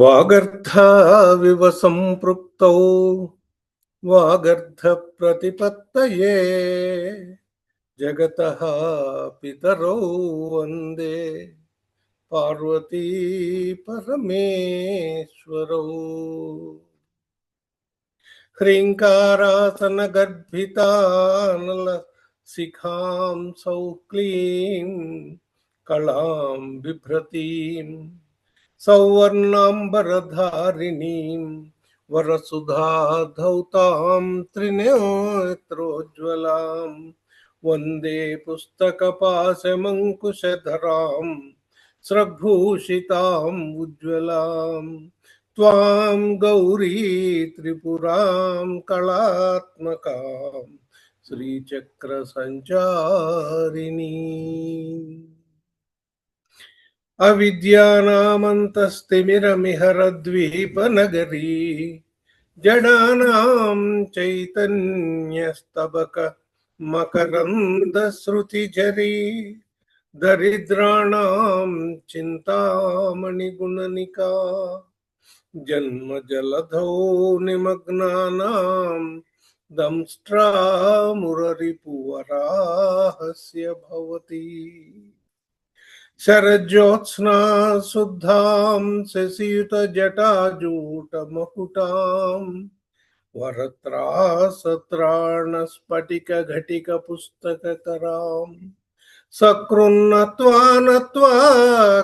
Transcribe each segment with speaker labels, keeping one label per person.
Speaker 1: వాగర్థావివ సంపృక్తౌ వాగర్థ ప్రతిపత్తయే జగతః పితరౌ వందే పార్వతీ పరమేశ్వరౌ. హ్రీంకారాసన గర్భితానల శిఖాం సౌక్లీం కళాం బిభ్రతీం సౌవర్ణాంబరధారిణీం వరసుధాధౌతాం త్రినేత్రోజ్వలాం వందే పుస్తకపాశమంకుశధరాం స్రగ్భూషితాం ఉజ్వలాం త్వాం గౌరీ త్రిపురాం కళాత్మకాం శ్రీచక్ర సంచారిణీ. అవిద్యానామంతస్తిమిరమిహరద్వీపనగరీ జడానాం చైతన్యస్తబక మకరందశ్రుతిఝరీ దరిద్రాణాం చింతామణిగుణనికా జన్మజలధౌ నిమగ్నానాం దంష్ట్రామురరిపువరాహస్య భవతి. శరజ్యోత్స్నా శుద్ధాం శశియుతజటాజూటమకుటాం వరత్రాసత్రాణస్ఫటికఘటికపుస్తకకరాం సకృన్నత్వా నత్వా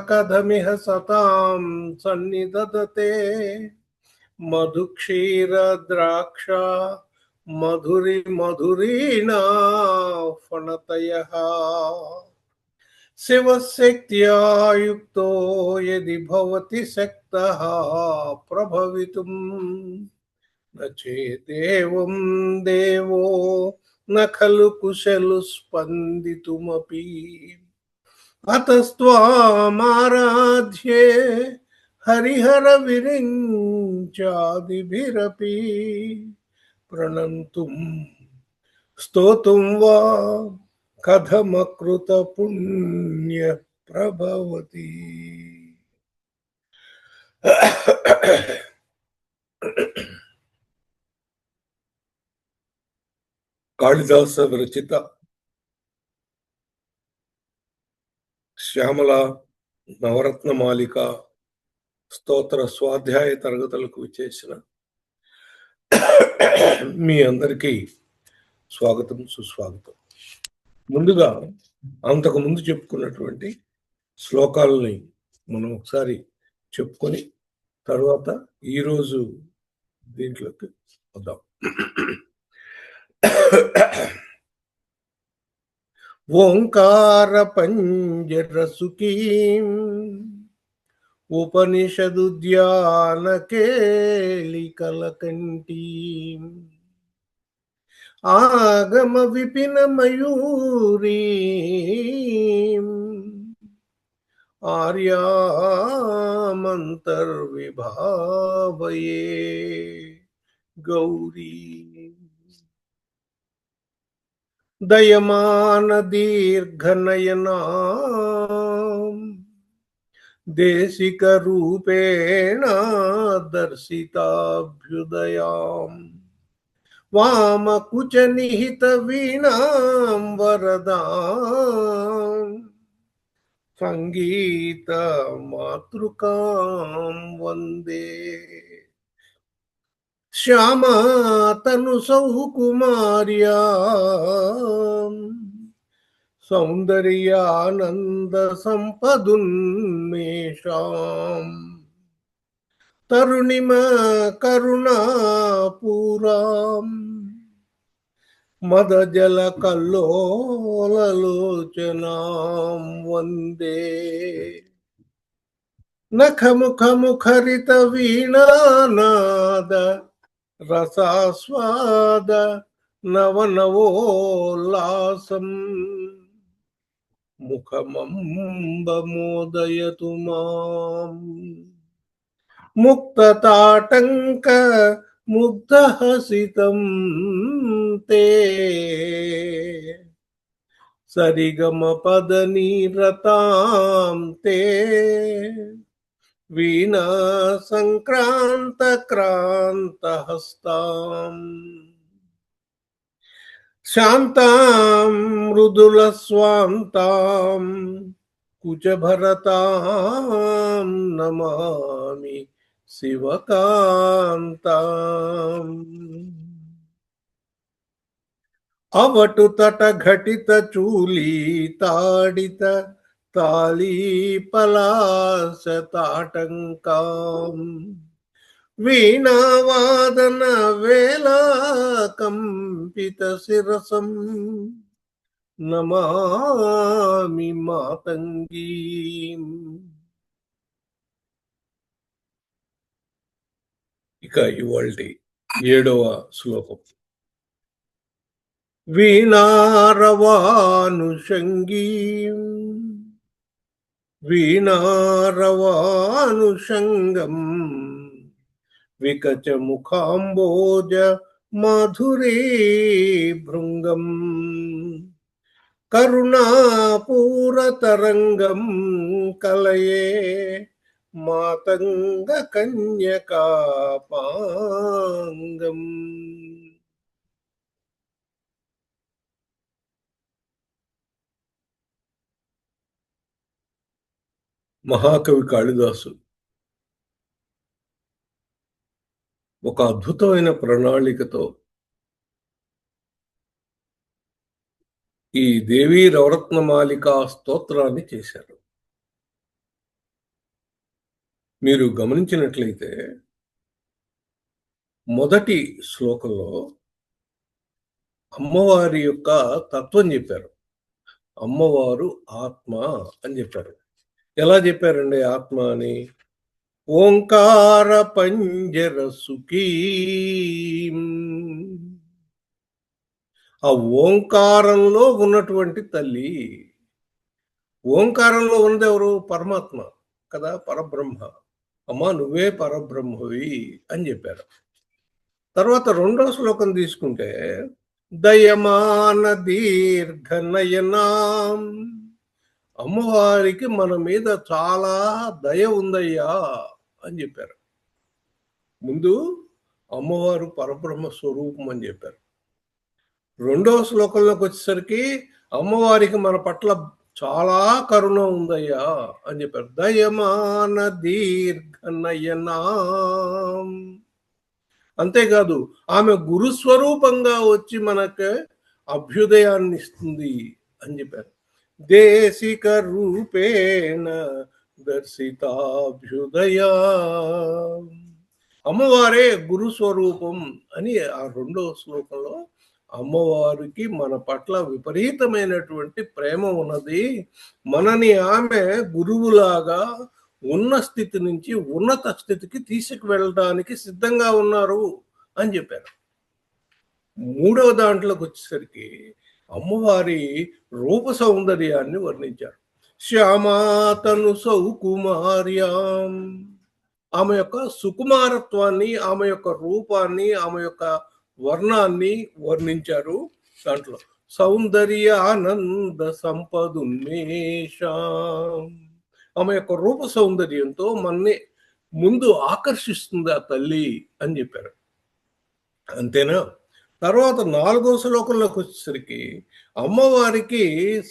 Speaker 1: కథమిహ సతాం సన్నిదదతే మధుక్షీరద్రాక్ష మధురిమధురీణా ఫణతయః. శివశక్త్యా యుక్తో యది భవతి శక్తః ప్రభవితుం న చేదేవం దేవో న ఖలు కుశలు స్పందితుమపి. అతస్త్వామారాధ్యే హరిహర విరించాదిభిరపి ప్రణంతుం స్తోతుం వా కథమకృత పుణ్య ప్రభవతి. కాళిదాస విరచిత శ్యామల నవరత్నమాలిక స్తోత్ర స్వాధ్యాయ తరగతులకు విచ్చేసిన మీ అందరికీ స్వాగతం, సుస్వాగతం. ముందుగా అంతకు ముందు చెప్పుకున్నటువంటి శ్లోకాలని మనం ఒకసారి చెప్పుకొని తర్వాత ఈరోజు దీంట్లోకి వద్దాం. ఓంకార పంజరసుకీం ఉపనిషదుద్యాన కేళికలకంఠీం ఆగమ విపిన మయూరీం ఆర్యామంతర్విభావయే గౌరీ. దయమాన దీర్ఘనయనాం దేశిక రూపేణ దర్శితాభ్యుదయాం వామకుచ నిహిత వీణాం వరదాం సంగీత మాతృకాం వందే. శ్యామా తను సౌకుమార్యాం సౌందర్యానంద సంపదున్మేషాం తరుణిమ కరుణాపూరాం మదజల కల్లోలలోచనాం వందే. నఖముఖముఖరిత వీణానాద రసాస్వాద నవనవోల్లాసం ముఖమంబమోదయతు మాం. ముక్తతాటంక ముగ్ధహసితం తే సరిగమ పద నీరతాం తే వీణా సంక్రాంతక్రాంతహస్తాం శాంతాం మృదులస్వాంతాం కుచభరతాం నమామి శివకాంతాం అవటు తట ఘటిత చూలీ తాడిత తాళీ పలాస తాటంకాం వీణావాదన వేళా కంపిత శిరసం నమామి మాతంగీం. ఇక ఇవాల్టి 7వ శ్లోకం. వీణారవానుషంగీం వీణారవానుషంగం వికచముఖాంబోజ మాధురీ భృంగం కరుణాపూరతరంగం కలయే మాతంగ కన్యకాపాంగం. మహాకవి కాళిదాసు ఒక అద్భుతమైన ప్రణాళికతో ఈ దేవీ నవరత్నమాలికా స్తోత్రాన్ని చేశారు. మీరు గమనించినట్లయితే మొదటి శ్లోకంలో అమ్మవారి యొక్క తత్వం చెప్పారు. అమ్మవారు ఆత్మ అని చెప్పారు. ఎలా చెప్పారండి ఆత్మ అని? ఓంకార పంజర సుఖీ. ఆ ఓంకారంలో ఉన్నటువంటి తల్లి. ఓంకారంలో ఉన్నది ఎవరు? పరమాత్మ కదా, పరబ్రహ్మ. అమ్మా నువ్వే పరబ్రహ్మవి అని చెప్పారు. తర్వాత 2వ శ్లోకం తీసుకుంటే దయమాన దీర్ఘనయనాం, అమ్మవారికి మన మీద చాలా దయ ఉందయ్యా అని చెప్పారు. ముందు అమ్మవారు పరబ్రహ్మ స్వరూపం అని చెప్పారు. 2వ శ్లోకంలోకి వచ్చేసరికి అమ్మవారికి మన పట్ల చాలా కరుణ ఉందయ్యా అని చెప్పారు. దయమాన దీర్ఘనయనాం. అంతేకాదు ఆమె గురుస్వరూపంగా వచ్చి మనకు అభ్యుదయాన్ని ఇస్తుంది అని చెప్పారు. దేశిక రూపేణ దర్శితాభ్యుదయా. అమ్మవారే గురు స్వరూపం అని ఆ 2వ శ్లోకంలో అమ్మవారికి మన పట్ల విపరీతమైనటువంటి ప్రేమ ఉన్నది. మనని ఆమె గురువులాగా ఉన్న స్థితి నుంచి ఉన్నత స్థితికి తీసుకువెళ్ళడానికి సిద్ధంగా ఉన్నారు అని చెప్పారు. 3వ దాంట్లోకి వచ్చేసరికి అమ్మవారి రూప సౌందర్యాన్ని వర్ణించారు. శ్యామాతను సౌకుమార్యాం, ఆమె యొక్క సుకుమారత్వాన్ని, ఆమె యొక్క రూపాన్ని, ఆమె యొక్క వర్ణాన్ని వర్ణించారు. దాంట్లో సౌందర్య ఆనంద సంపదున్మేషాం, ఆమె యొక్క రూప సౌందర్యంతో మనని ముందు ఆకర్షిస్తుంది ఆ తల్లి అని చెప్పారు. అంతేనా? తర్వాత 4వ శ్లోకంలోకి వచ్చేసరికి అమ్మవారికి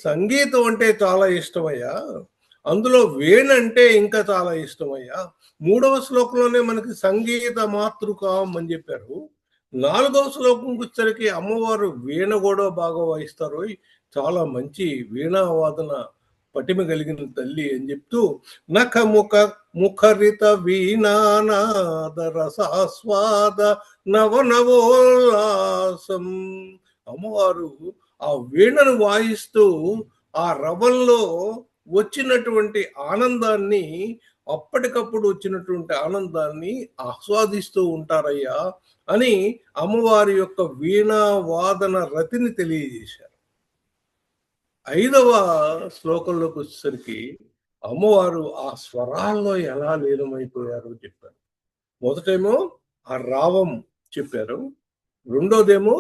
Speaker 1: సంగీతం అంటే చాలా ఇష్టమయ్యా, అందులో వేణంటే ఇంకా చాలా ఇష్టమయ్యా. 3వ శ్లోకంలోనే మనకి సంగీత మాతృకాం అని చెప్పారు. 4వ శ్లోకంకి వచ్చేసరికి అమ్మవారు వీణ కూడా బాగా వాయిస్తారు, చాలా మంచి వీణా వాదన పటిమ కలిగిన తల్లి అని చెప్తూ నఖముఖ ముఖరిత వీణానాద రసాస్వాద నవనవోల్లాసం. అమ్మవారు ఆ వీణను వాయిస్తూ ఆ రవంలో వచ్చినటువంటి ఆనందాన్ని, అప్పటికప్పుడు వచ్చినటువంటి ఆనందాన్ని ఆస్వాదిస్తూ ఉంటారయ్యా అని అమ్మవారి యొక్క వీణా వాదన రతిని తెలియజేశారు. 5వ శ్లోకంలోకి వచ్చేసరికి అమ్మవారు ఆ స్వరాల్లో ఎలా లీనమైపోయారో చెప్పారు. మొదటేమో ఆ రావం చెప్పారు, రెండోదేమో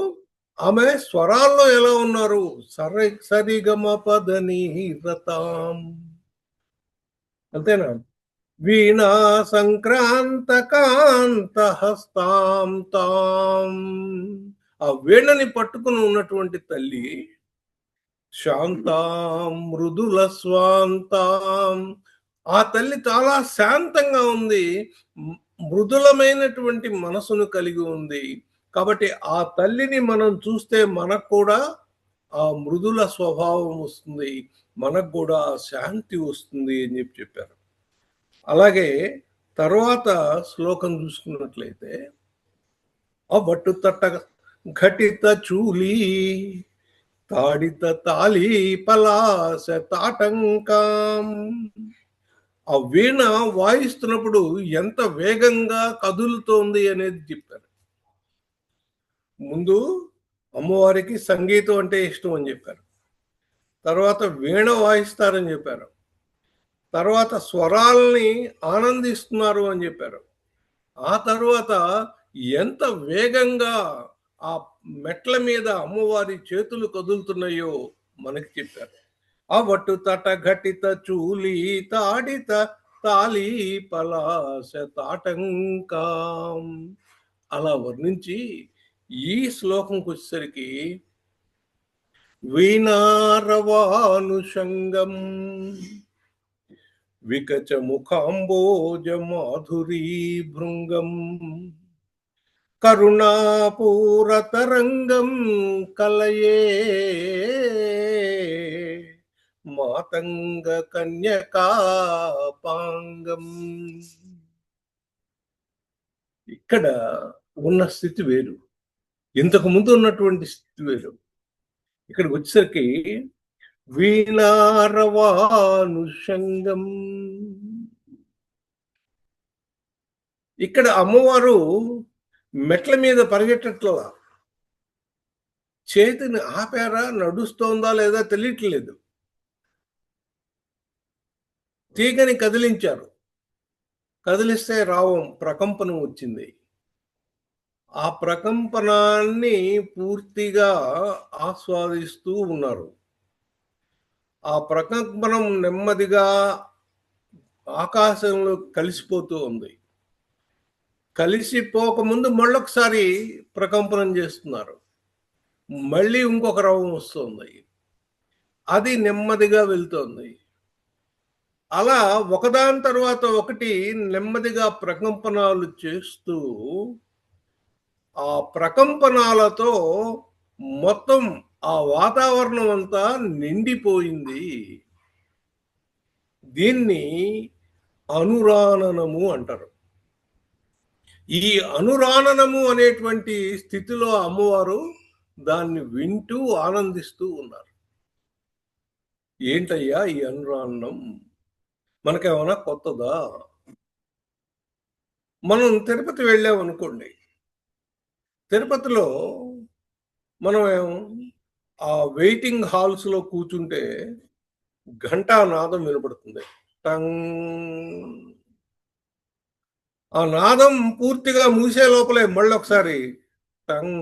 Speaker 1: ఆమె స్వరాల్లో ఎలా ఉన్నారు. సరిగమ పదని రతాం, అంతేనా? వీణా సంక్రాంత కాంత హస్తాం తాం. ఆ వీణని పట్టుకుని ఉన్నటువంటి తల్లి శాంతాం మృదుల స్వాంతాం. ఆ తల్లి చాలా శాంతంగా ఉంది, మృదులమైనటువంటి మనసును కలిగి ఉంది. కాబట్టి ఆ తల్లిని మనం చూస్తే మనకు కూడా ఆ మృదుల స్వభావం వస్తుంది, మనకు కూడా ఆ శాంతి వస్తుంది అని చెప్పారు. అలాగే తర్వాత శ్లోకం చూసుకున్నట్లయితే, అవట్టు తట్ట ఘటిత చూలి తాడిత తాళి పలాస తాటంకం. ఆ వీణ వాయిస్తున్నప్పుడు ఎంత వేగంగా కదులుతోంది అనేది చెప్పారు. ముందు అమ్మవారికి సంగీతం అంటే ఇష్టం అని చెప్పారు, తర్వాత వీణ వాయిస్తారని చెప్పారు, తర్వాత స్వరాల్ని ఆనందిస్తున్నారు అని చెప్పారు, ఆ తర్వాత ఎంత వేగంగా ఆ మెట్ల మీద అమ్మవారి చేతులు కదులుతున్నాయో మనకి చెప్పారు. అవట్టు తట ఘటిత చూలి తాడిత తాళి పలాస తాటంకం అలా వర్ణించి ఈ శ్లోకంకి వచ్చేసరికి వీణారవానుషంగం వికచ ముఖాంబోజ మాధురీ భృంగం కరుణాపూరతరంగం కలయే మాతంగ కన్యకాపాంగం. ఇక్కడ ఉన్న స్థితి వేరు, ఇంతకు ముందు ఉన్నటువంటి స్థితి వేరు. ఇక్కడికి వచ్చేసరికి వీణారవానుషంగం. ఇక్కడ అమ్మవారు మెట్ల మీద పరిగెట్టట్లా, చేతిని ఆపారా, నడుస్తోందా లేదా తెలియట్లేదు, తీగని కదిలించారు, కదిలిస్తే రావం ప్రకంపనం వచ్చింది. ఆ ప్రకంపనాన్ని పూర్తిగా ఆస్వాదిస్తూ ఉన్నారు. ఆ ప్రకంపనం నెమ్మదిగా ఆకాశంలో కలిసిపోతూ ఉంది. కలిసిపోకముందు మళ్ళొకసారి ప్రకంపనం చేస్తున్నారు, మళ్ళీ ఇంకొక రవం వస్తుంది, అది నెమ్మదిగా వెళ్తోంది. అలా ఒకదాని తర్వాత ఒకటి నెమ్మదిగా ప్రకంపనాలు చేస్తూ ఆ ప్రకంపనాలతో మొత్తం ఆ వాతావరణం అంతా నిండిపోయింది. దీన్ని అనురాననము అంటారు. ఈ అనురాననము అనేటువంటి స్థితిలో అమ్మవారు దాన్ని వింటూ ఆనందిస్తూ ఉన్నారు. ఏంటయ్యా ఈ అనురాననం, మనకేమైనా కొత్తదా? మనం తిరుపతి వెళ్ళామనుకోండి, తిరుపతిలో మనం ఆ వెయిటింగ్ హాల్స్లో కూర్చుంటే ఘంటానాదం వినపడుతుంది, టంగ్. ఆ నాదం పూర్తిగా ముగిసే లోపలే మళ్ళొకసారి టంగ్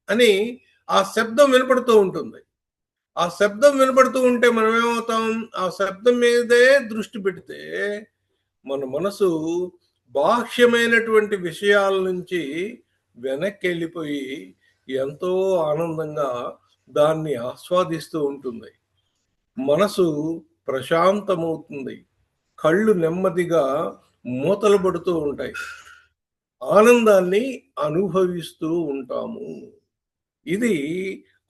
Speaker 1: అని ఆ శబ్దం వినపడుతూ ఉంటుంది. ఆ శబ్దం వినపడుతూ ఉంటే మనం ఏమవుతాం, ఆ శబ్దం మీదే దృష్టి పెడితే మన మనసు బాహ్యమైనటువంటి విషయాల నుంచి వెనక్కి వెళ్ళిపోయి ఎంతో ఆనందంగా దాన్ని ఆస్వాదిస్తూ ఉంటుంది. మనసు ప్రశాంతమవుతుంది, కళ్ళు నెమ్మదిగా మూతలు పడుతూ ఉంటాయి, ఆనందాన్ని అనుభవిస్తూ ఉంటాము. ఇది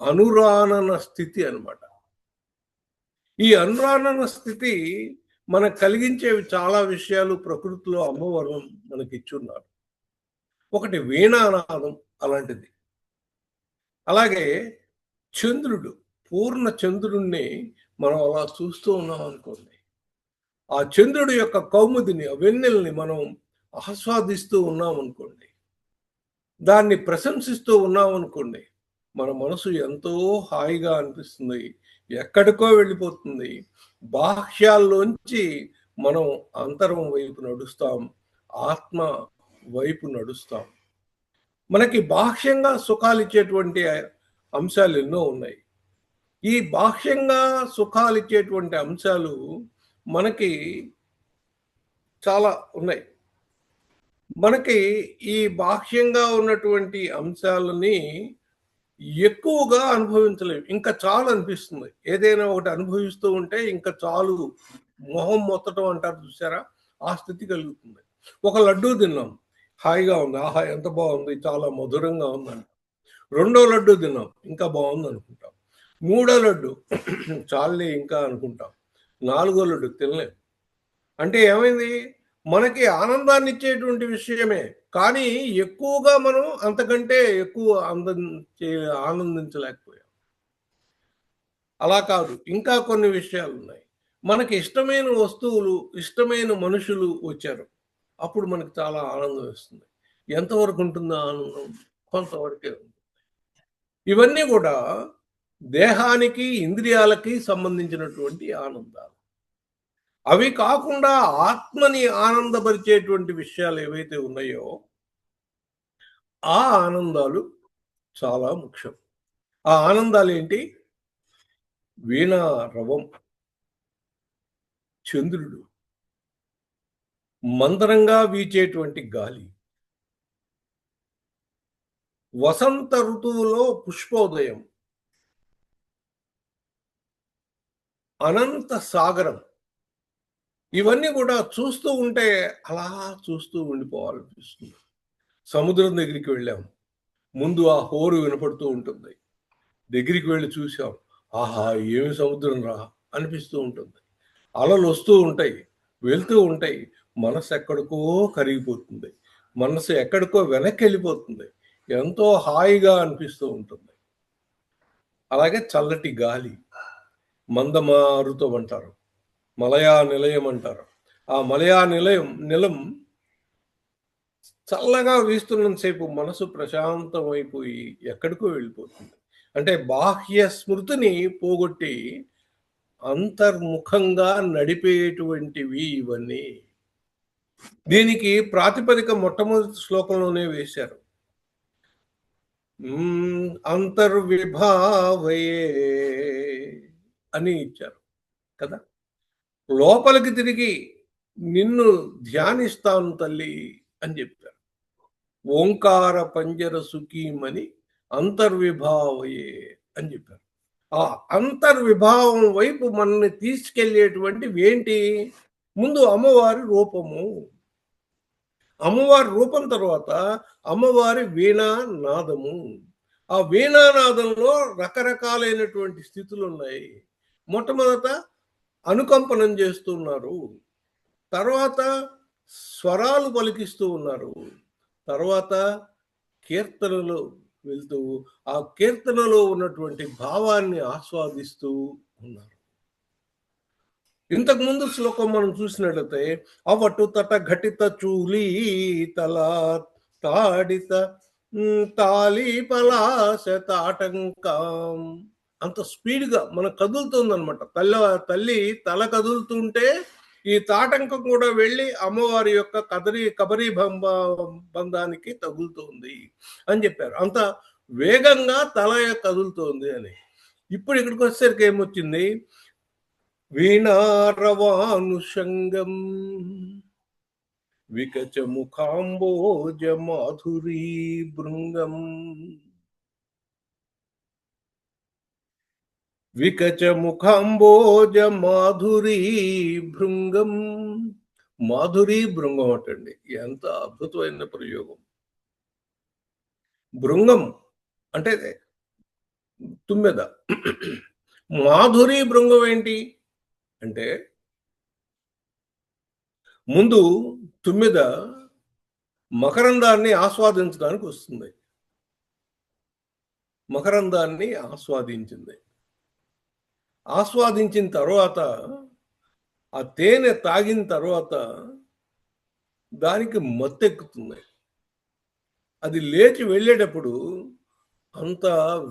Speaker 1: అనురానన స్థితి అన్నమాట. ఈ అనురానన స్థితి మనకు కలిగించేవి చాలా విషయాలు ప్రకృతిలో అమ్మవారు మనకి ఇచ్చున్నారు. ఒకటి వీణానాదం అలాంటిది. అలాగే చంద్రుడు, పూర్ణ చంద్రుణ్ణి మనం అలా చూస్తూ ఉన్నాం అనుకోండి, ఆ చంద్రుడి యొక్క కౌముదిని, వెన్నెల్ని మనం ఆస్వాదిస్తూ ఉన్నాం అనుకోండి, దాన్ని ప్రశంసిస్తూ ఉన్నాం అనుకోండి, మన మనసు ఎంతో హాయిగా అనిపిస్తుంది, ఎక్కడికో వెళ్ళిపోతుంది. బాహ్యాల్లోంచి మనం అంతరం వైపు నడుస్తాం, ఆత్మ వైపు నడుస్తాం. మనకి బాహ్యంగా సుఖాలు ఇచ్చేటువంటి అంశాలు ఎన్నో ఉన్నాయి. ఈ బాహ్యంగా సుఖాలు ఇచ్చేటువంటి అంశాలు మనకి చాలా ఉన్నాయి. మనకి ఈ బాహ్యంగా ఉన్నటువంటి అంశాలని ఎక్కువగా అనుభవించలేం. ఇంకా చాలు అనిపిస్తుంది. ఏదైనా ఒకటి అనుభవిస్తూ ఉంటే ఇంకా చాలు, మొహం మొత్తటం అంటారు చూసారా? ఆ స్థితి కలుగుతుంది. ఒక లడ్డూ తిన్నాం. హాయిగా ఉంది. ఆహా! ఎంత బావుంది. చాలా మధురంగా ఉందని. రెండో లడ్డూ తిన్నాం. ఇంకా బావుందనుకుంటాం. మూడో లడ్డు చాలులే ఇంకా అనుకుంటాం. నాలుగో లడ్డు తినలేం. అంటే ఏమైంది? మనకి ఆనందాన్నిచ్చేటువంటి విషయమే. కానీ ఎక్కువగా మనం అంతకంటే ఎక్కువ చే ఆనందించలేకపోయాం. అలా కాదు. ఇంకా కొన్ని విషయాలున్నాయి. మనకి ఇష్టమైన వస్తువులు, ఇష్టమైన మనుషులు వచ్చారు. అప్పుడు మనకు చాలా ఆనందం వేస్తుంది. ఎంతవరకు ఉంటుందా ఆనందం? కొంతవరకే ఉంది. ఇవన్నీ గూడా దేహానికి, ఇంద్రియాలకి సంబంధించినటువంటి ఆనందాలు. అవి కాకుండా ఆత్మని ఆనందపరిచేటువంటి విషయాలు ఏవైతే ఉన్నాయో, ఆ ఆనందాలు చాలా ముఖ్యం. ఆ ఆనందాలేంటి? వీణా రవం, చంద్రుడు, మందరంగా వీచేటువంటి గాలి, వసంత ఋతువులో పుష్పోదయం, అనంత సాగరం. ఇవన్నీ గూడా చూస్తూ ఉంటే అలా చూస్తూ ఉండిపోవాలనిపిస్తుంది. సముద్రం దగ్గరికి వెళ్ళాం. ముందు ఆ హోరు వినపడుతూ ఉంటుంది. దగ్గరికి వెళ్లి చూసాం. ఆహా! ఏమి సముద్రం రా అనిపిస్తూ ఉంటుంది. అలలొస్తూ ఉంటాయి. వెళ్తూ ఉంటాయి. మనసు ఎక్కడికో కరిగిపోతుంది. మనసు ఎక్కడికో వెనక్కెళ్ళిపోతుంది. ఎంతో హాయిగా అనిపిస్తూ ఉంటుంది. అలాగే చల్లటి గాలి, మందమారుతం అంటారు. మలయా నిలయం అంటారు. ఆ మలయా నిలం చల్లగా వీస్తున్నంత సేపు మనసు ప్రశాంతమైపోయి ఎక్కడికో వెళ్ళిపోతుంది. అంటే బాహ్య స్మృతిని పోగొట్టి అంతర్ముఖంగా నడిపేటువంటివి ఇవన్నీ. దీనికి ప్రాతిపదిక మొట్టమొదటి శ్లోకంలోనే వేశారు. అంతర్విభావయే అని ఇచ్చారు కదా! లోపలికి తిరిగి నిన్ను ధ్యానిస్తాను తల్లి అని చెప్పారు. ఓంకార పంజర సుఖీమని అంతర్విభావయే అని చెప్పారు. ఆ అంతర్విభావం వైపు మనల్ని తీసుకెళ్ళేటువంటివి ఏంటి? ముందు అమ్మవారి రూపము. అమ్మవారి రూపం తర్వాత అమ్మవారి వీణా నాదము. ఆ వీణానాదంలో రకరకాలైనటువంటి స్థితులున్నాయి. మొట్టమొదట అనుకంపనం చేస్తున్నారు. తర్వాత స్వరాలు పలికిస్తూ ఉన్నారు. తర్వాత కీర్తనలు వెళ్తూ, ఆ కీర్తనలో ఉన్నటువంటి భావాన్ని ఆస్వాదిస్తూ ఉన్నారు. ఇంతకుముందు శ్లోకం మనం చూసినట్లయితే అవటు తట ఘటిత చూలీ తల తాడిత తాళి పలాశ తాటంకం అంత స్పీడ్గా మన కదులుతుందనమాట. తల్లి తల కదులుతుంటే ఈ తాటంకం కూడా వెళ్ళి అమ్మవారి యొక్క కబరీ బంధానికి తగులుతుంది అని చెప్పారు. అంత వేగంగా తల కదులుతోంది అని. ఇప్పుడు ఇక్కడికి వచ్చేసరికి ఏమొచ్చింది? వీణారవానుషంగం వికచముఖాంబోజ మాధురీ భృంగం వికచముఖాంబోజ మాధురీ భృంగం. మాధురీ భృంగం అటండి. ఎంత అద్భుతమైన ప్రయోగం. భృంగం అంటే తుమ్మెద. మాధురీ భృంగం ఏంటి అంటే ముందు తుమ్మెద మకరందాన్ని ఆస్వాదించడానికి వస్తుంది. మకరందాన్ని ఆస్వాదించింది. ఆస్వాదించిన తర్వాత ఆ తేనె తాగిన తర్వాత దానికి మత్తెక్కుతుంది. అది లేచి వెళ్ళేటప్పుడు అంత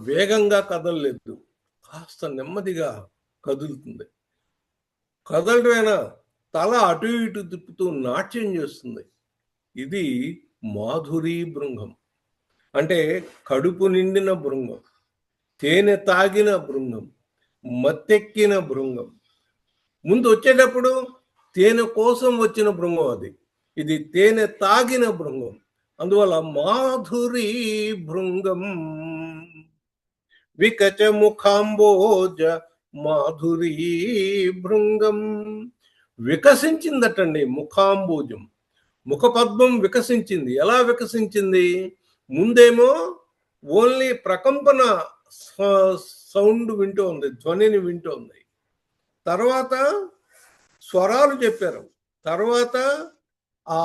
Speaker 1: వేగంగా కదలలేదు. కాస్త నెమ్మదిగా కదులుతుంది. కదలడమేనా, తల అటు ఇటు తిప్పుతూ నాట్యం చేస్తుంది. ఇది మాధురీ భృంగం. అంటే కడుపు నిండిన భృంగం, తేనె తాగిన భృంగం, మత్తెక్కిన భృంగం. ముందు వచ్చేటప్పుడు తేనె కోసం వచ్చిన భృంగం అది. ఇది తేనె తాగిన భృంగం. అందువల్ల మాధురీ భృంగం వికచ ముఖాంబోజ మాధురీ భృంగం. వికసించిందటండి ముఖాంబోజం. ముఖపద్మం వికసించింది. ఎలా వికసించింది? ముందేమో ఓన్లీ ప్రకంపన సౌండ్ వింటోంది, ధ్వనిని వింటోంది. తర్వాత స్వరాలు చెప్పారు. తర్వాత ఆ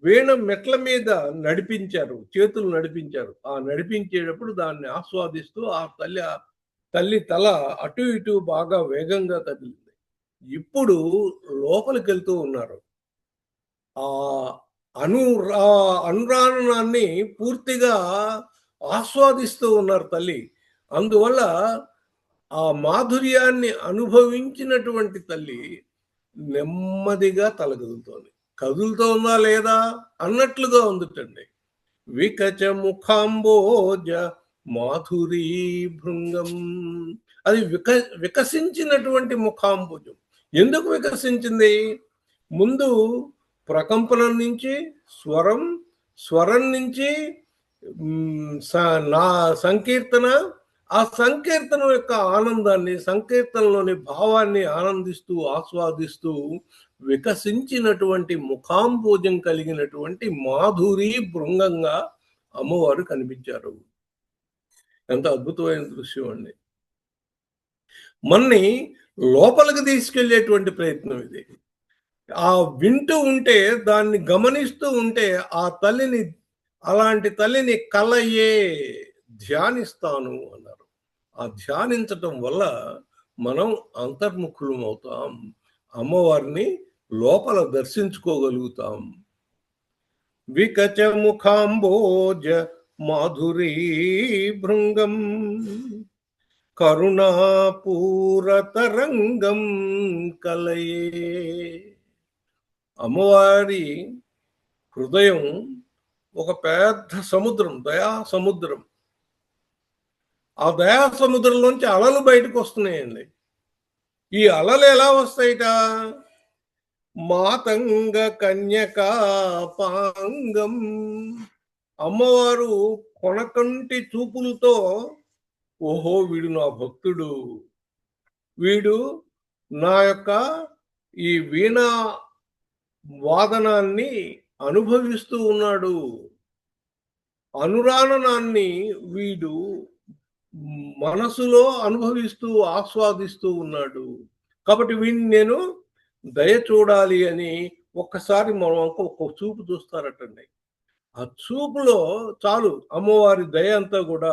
Speaker 1: వీణ మెట్ల మీద నడిపించారు, చేతులు నడిపించారు. ఆ నడిపించేటప్పుడు దాన్ని ఆస్వాదిస్తూ ఆ తల్లి తల అటు ఇటు బాగా వేగంగా కదిలింది. ఇప్పుడు లోపలికి వెళ్తూ ఉన్నారు. ఆ అనురాణాన్ని పూర్తిగా ఆస్వాదిస్తూ ఉన్నారు తల్లి. అందువల్ల ఆ మాధుర్యాన్ని అనుభవించినటువంటి తల్లి నెమ్మదిగా తలగదులుతోంది. కదులుతోందా లేదా అన్నట్లుగా ఉందిటండి. వికచ ముఖాంబోజ మాధురీ భృంగం. అది వికసించినటువంటి ముఖాంబుజం. ఎందుకు వికసించింది? ముందు ప్రకంపనం నుంచి స్వరం, స్వరం నుంచి నా సంకీర్తన, ఆ సంకీర్తన యొక్క ఆనందాన్ని, సంకీర్తనలోని భావాన్ని ఆనందిస్తూ ఆస్వాదిస్తూ వికసించినటువంటి ముఖాంబోజం కలిగినటువంటి మాధురీ భృంగంగా అమ్మవారు కనిపించారు. ఎంత అద్భుతమైన దృశ్యం అండి. మన్ని లోపలికి తీసుకెళ్లేటువంటి ప్రయత్నం ఇది. ఆ వింటూ ఉంటే, దాన్ని గమనిస్తూ ఉంటే ఆ తల్లిని, అలాంటి తల్లిని కలయే ధ్యానిస్తాను అన్నారు. ఆ ధ్యానించటం వల్ల మనం అంతర్ముఖులం అవుతాం, అమ్మవారిని లోపల దర్శించుకోగలుగుతాం. వికచ ముఖాంబోజ మాధురీ భృంగం కరుణాపూరతరంగం కలయే. అమ్మవారి హృదయం ఒక పెద్ద సముద్రం, దయా సముద్రం. ఆ దయా సముద్రంలోంచి అలలు బయటకు వస్తున్నాయండి. ఈ అలలు ఎలా వస్తాయిట? మాతంగ కన్యకా పాంగం. అమ్మవారు కొనకంటి చూపులతో, ఓహో వీడు నా భక్తుడు, వీడు నా యొక్క ఈ వీణా వాదనాన్ని అనుభవిస్తూ ఉన్నాడు, అనురాణనాన్ని వీడు మనసులో అనుభవిస్తూ ఆస్వాదిస్తూ ఉన్నాడు, కాబట్టి వీడిని నేను దయ చూడాలి అని ఒక్కసారి మనం ఒక్క చూపు చూస్తారటండి. ఆ చూపులో చాలు అమ్మవారి దయ అంతా కూడా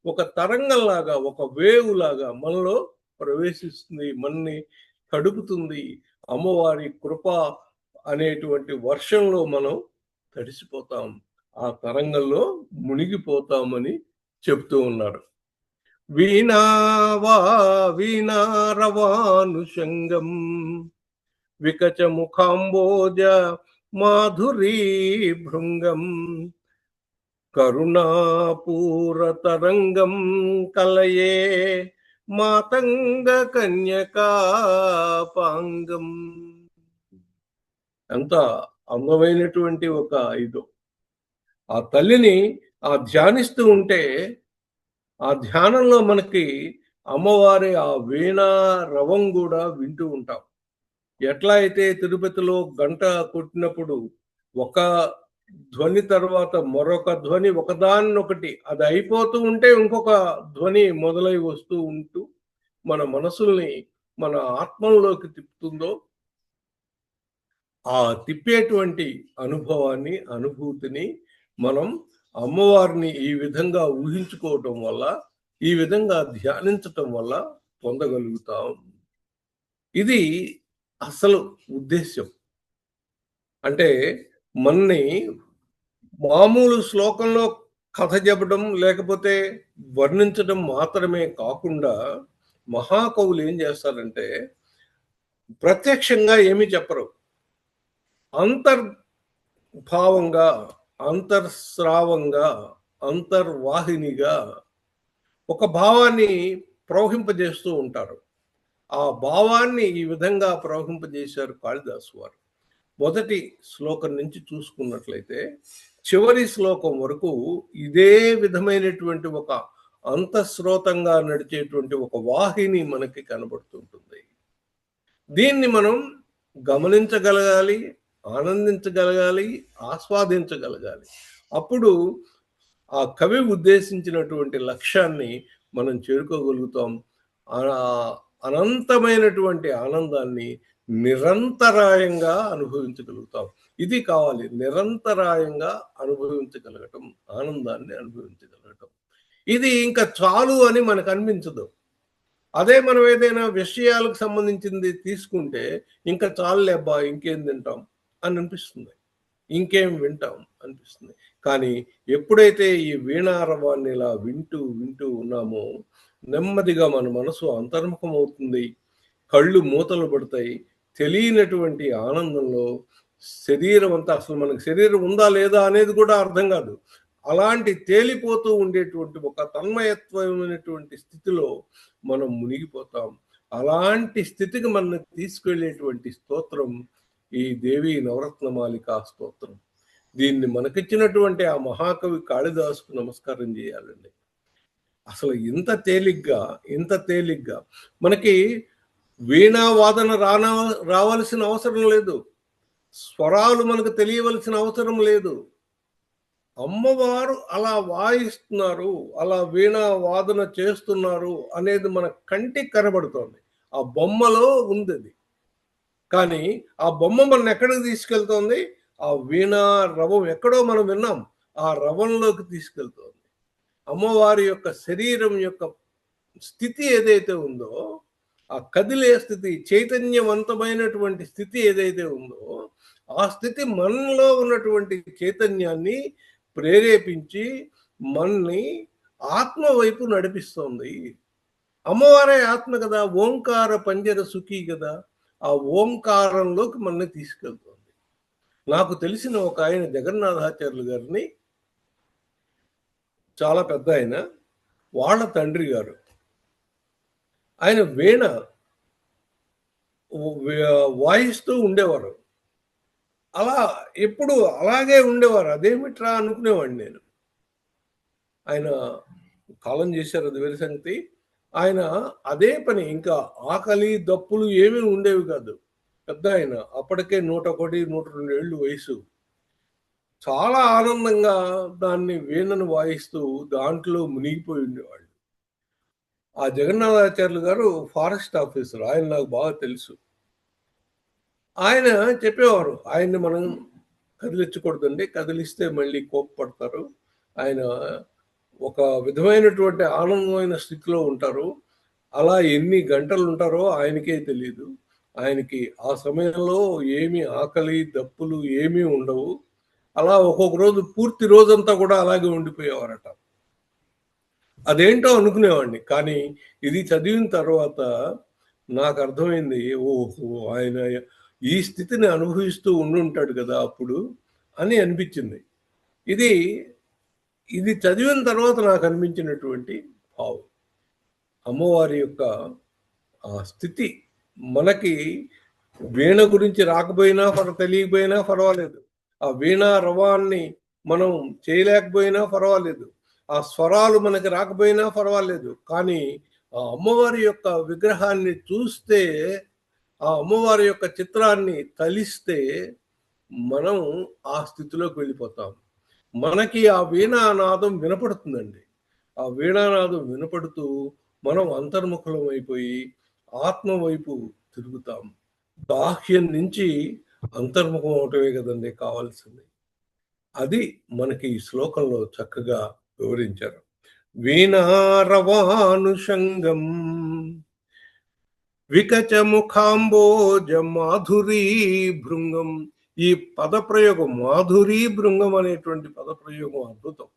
Speaker 1: ఒక తరంగంలాగా, ఒక వేవ్ లాగా మనలో ప్రవేశిస్తుంది, మనని తడుపుతుంది. అమ్మవారి కృప అనేటువంటి వర్షంలో మనం తడిసిపోతాం, ఆ తరంగంలో మునిగిపోతామని చెప్తూ ఉన్నారు. వీణావా వీణారవానుషంగం వికచ ముఖాంబోజ మాధురీ భృంగం కరుణాపూరతరంగం కలయే మాతంగ కన్యకా పాంగం. ఎంత అందమైనటువంటి ఒక ఇది. ఆ తల్లిని ధ్యానిస్తూ ఉంటే, ఆ ధ్యానంలో మనకి అమ్మవారి ఆ వీణా రవం కూడా వింటూ ఉంటాం. ఎట్లా అయితే తిరుపతిలో గంట కొట్టినప్పుడు ఒక ధ్వని తర్వాత మరొక ధ్వని ఒకదాన్నొకటి అది అయిపోతూ ఉంటే ఇంకొక ధ్వని మొదలై వస్తూ ఉంటూ మన మనసుల్ని, మన ఆత్మలోకి తిప్పుతుందో, ఆ తిప్పేటువంటి అనుభవాన్ని, అనుభూతిని మనం అమ్మవారిని ఈ విధంగా ఊహించుకోవటం వల్ల, ఈ విధంగా ధ్యానించటం వల్ల పొందగలుగుతాం. ఇది అసలు ఉద్దేశ్యం. అంటే మన్ని మామూలు శ్లోకంలో కథ చెప్పడం, లేకపోతే వర్ణించడం మాత్రమే కాకుండా మహాకవులు ఏం చేస్తారంటే ప్రత్యక్షంగా ఏమీ చెప్పరు. అంతర్భావంగా, అంతర్స్రావంగా, అంతర్వాహినిగా ఒక భావాన్ని ప్రవహింపజేస్తూ ఉంటారు. ఆ భావాన్ని ఈ విధంగా ప్రవహింపజేశారు కాళిదాసు వారు. మొదటి శ్లోకం నుంచి చూసుకున్నట్లయితే చివరి శ్లోకం వరకు ఇదే విధమైనటువంటి ఒక అంతఃస్రోతంగా నడిచేటువంటి ఒక వాహిని మనకి కనబడుతుంటుంది. దీన్ని మనం గమనించగలగాలి, ఆనందించగలగాలి, ఆస్వాదించగలగాలి. అప్పుడు ఆ కవి ఉద్దేశించినటువంటి లక్ష్యాన్ని మనం చేరుకోగలుగుతాం. అనంతమైనటువంటి ఆనందాన్ని నిరంతరాయంగా అనుభవించగలుగుతాం. ఇది కావాలి. నిరంతరాయంగా అనుభవించగలగటం, ఆనందాన్ని అనుభవించగలగటం. ఇది ఇంకా చాలు అని మనకు అనిపించదు. అదే మనం ఏదైనా విషయాలకు సంబంధించింది తీసుకుంటే, ఇంకా చాలులే అబ్బా! ఇంకేం తింటాం అని అనిపిస్తుంది. ఇంకేం వింటాం అనిపిస్తుంది. కానీ ఎప్పుడైతే ఈ వీణారవాన్ని ఇలా వింటూ, వింటూ ఉన్నామో, నెమ్మదిగా మన మనసు అంతర్ముఖమవుతుంది. కళ్ళు మూతలు పడతాయి. తెలియనటువంటి ఆనందంలో శరీరం అంతా అసలు మనకు శరీరం ఉందా లేదా అనేది కూడా అర్థం కాదు. అలాంటి తేలిపోతూ ఉండేటువంటి ఒక తన్మయత్వమైనటువంటి స్థితిలో మనం మునిగిపోతాం. అలాంటి స్థితికి మనల్ని తీసుకెళ్ళేటువంటి స్తోత్రం ఈ దేవి నవరత్నమాలిక స్తోత్రం. దీన్ని మనకిచ్చినటువంటి ఆ మహాకవి కాళిదాసుకు నమస్కారం చేయాలండి. అసలు ఇంత తేలిగ్గా మనకి వీణా వాదన రావాల్సిన అవసరం లేదు. స్వరాలు మనకు తెలియవలసిన అవసరం లేదు. అమ్మవారు అలా వాయిస్తున్నారు, అలా వీణా వాదన చేస్తున్నారు అనేది మన కంటికి కనబడుతోంది. ఆ బొమ్మలో ఉందది. కానీ ఆ బొమ్మ మనల్ని ఎక్కడికి తీసుకెళ్తోంది? ఆ వీణా రవం ఎక్కడో మనం విన్నాం. ఆ రవంలోకి తీసుకెళ్తోంది. అమ్మవారి యొక్క శరీరం యొక్క స్థితి ఏదైతే ఉందో, ఆ కదిలే స్థితి, చైతన్యవంతమైనటువంటి స్థితి ఏదైతే ఉందో, ఆ స్థితి మనలో ఉన్నటువంటి చైతన్యాన్ని ప్రేరేపించి మన్ని ఆత్మ వైపు నడిపిస్తోంది. అమ్మవారే ఆత్మ కదా! ఓంకార పంజర సుఖి కదా! ఆ ఓంకారంలోకి మనల్ని తీసుకెళ్తోంది. నాకు తెలిసిన ఒక ఆయన జగన్నాథాచార్యులు గారిని, చాలా పెద్దాయన. వాళ్ళ తండ్రి గారు. ఆయన వీణ వాయిస్తూ ఉండేవారు. అలా ఎప్పుడు అలాగే ఉండేవారు. అదేమిట్రా అనుకునేవాడిని నేను. ఆయన కాలం చేశారు, అది వేరే సంగతి. ఆయన అదే పని, ఇంకా ఆకలి, దప్పులు ఏమీ ఉండేవి కాదు. పెద్దాయన. అప్పటికే 101, 102 ఏళ్ళు వయసు. చాలా ఆనందంగా దాన్ని వీణను వాయిస్తూ దాంట్లో మునిగిపోయి ఉండేవాళ్ళు. ఆ జగన్నాథాచార్యులు గారు ఫారెస్ట్ ఆఫీసర్. ఆయన నాకు బాగా తెలుసు. ఆయన చెప్పేవారు, ఆయన్ని మనం కదిలించకూడదండి. కదిలిస్తే మళ్ళీ కోప్పడతారు. ఆయన ఒక విధమైనటువంటి ఆనందమైన స్థితిలో ఉంటారు. అలా ఎన్ని గంటలు ఉంటారో ఆయనకే తెలీదు. ఆయనకి ఆ సమయంలో ఏమి ఆకలి, దప్పులు ఏమీ ఉండవు. అలా ఒక్కొక్క రోజు పూర్తి రోజంతా కూడా అలాగే ఉండిపోయేవారట. అదేంటో అనుకునేవాడిని. కానీ ఇది చదివిన తర్వాత నాకు అర్థమైంది. ఓహో! ఆయన ఈ స్థితిని అనుభవిస్తూ ఉండుంటాడు కదా అప్పుడు అని అనిపించింది. ఇది ఇది చదివిన తర్వాత నాకు అనిపించినటువంటి భావం. అమ్మవారి యొక్క ఆ స్థితి మనకి వీణ గురించి రాకపోయినా తెలియకపోయినా పర్వాలేదు. ఆ వీణా రవాన్ని మనం చేయలేకపోయినా పర్వాలేదు. ఆ స్వరాలు మనకి రాకపోయినా పర్వాలేదు. కానీ ఆ అమ్మవారి యొక్క విగ్రహాన్ని చూస్తే, ఆ అమ్మవారి యొక్క చిత్రాన్ని తలిస్తే మనం ఆ స్థితిలోకి వెళ్ళిపోతాం. మనకి ఆ వీణానాదం వినపడుతుందండి. ఆ వీణానాదం వినపడుతూ మనం అంతర్ముఖులం అయిపోయి ఆత్మ వైపు తిరుగుతాం. బాహ్యం నుంచి అంతర్ముఖం అవటమే కదండి కావాల్సింది. అది మనకి ఈ శ్లోకంలో చక్కగా వివరించారు. వీణారవానుషంగం వికచముఖాంబోజ మాధురీ భృంగం. ఈ పదప్రయోగం, మాధురీ భృంగం అనేటువంటి పదప్రయోగం అద్భుతం.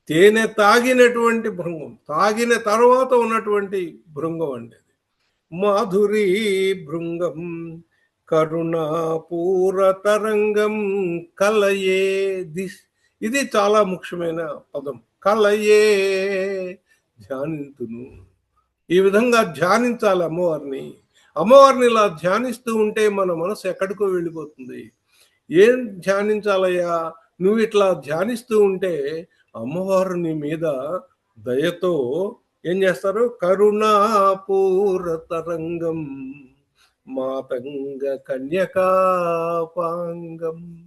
Speaker 1: తేనె తాగినటువంటి భృంగం, తాగిన తర్వాత ఉన్నటువంటి భృంగం అండి. మాధురీ భృంగం కరుణాపూరతరంగం కలయే దిస్. ఇది చాలా ముఖ్యమైన పదం. కలయే ధ్యానింతును. ఈ విధంగా ధ్యానించాలి అమ్మవారిని. అమ్మవారిని ఇలా ధ్యానిస్తూ ఉంటే మన మనసు ఎక్కడికో వెళ్ళిపోతుంది. ఏం ధ్యానించాలయ్యా? నువ్వు ఇట్లా ధ్యానిస్తూ ఉంటే అమ్మవారు నీ మీద దయతో ఏం చేస్తారు? కరుణాపూరతరంగం మాతంగ కన్యకాపాంగం.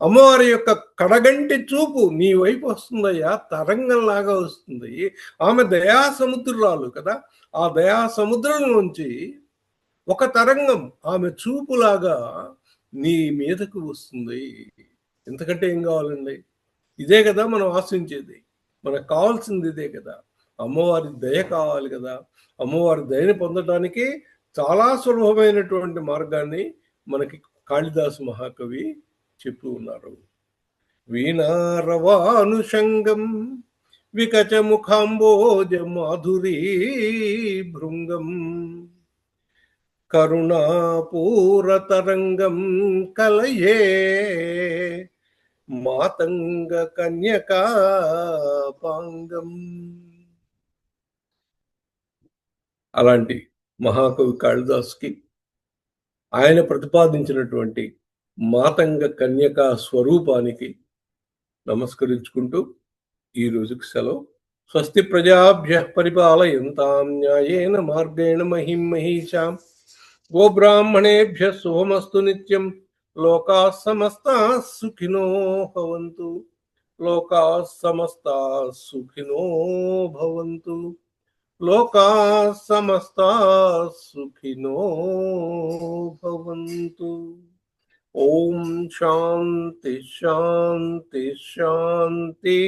Speaker 1: అమ్మవారి యొక్క కడగంటి చూపు నీ వైపు వస్తుందయ్యా, తరంగంలాగా వస్తుంది. ఆమె దయా సముద్రాలు కదా, ఆ దయా సముద్రం నుంచి ఒక తరంగం ఆమె చూపులాగా నీ మీదకు వస్తుంది. ఎంతకంటే ఏం కావాలండి? ఇదే కదా మనం ఆశించేది. మనకు కావాల్సింది ఇదే కదా. అమ్మవారి దయ కావాలి కదా. అమ్మవారి దయని పొందడానికి చాలా సులభమైనటువంటి మార్గాన్ని మనకి కాళిదాసు మహాకవి చెప్పి ఉన్నారు. వీణారవానుషంగం వికచముఖాంబోజ మాధురీ భృంగం కరుణాపూరతరంగం కలయే మాతంగ కన్యకాపాంగం. అలాంటి మహాకవి కాళిదాసుకి ఆయన ప్రతిపాదించినటువంటి మాతంగ కన్యకా స్వరూపానికి నమస్కరించుకుంటూ ఈ రోజుకి సెలవు. స్వస్తి ప్రజాభ్యః పరిపాలయంతాం న్యాయేన మార్గేణ మహిం మహీషాం. గోబ్రాహ్మణేభ్యः శుభమస్తు నిత్యం. లోకాः సమస్తాः సుఖినో భవంతు. లోకాः సమస్తాः సుఖినో భవంతు. లోకాः సమస్తాः సుఖినో భవంతు. ఓం శాంతి శాంతి శాంతి.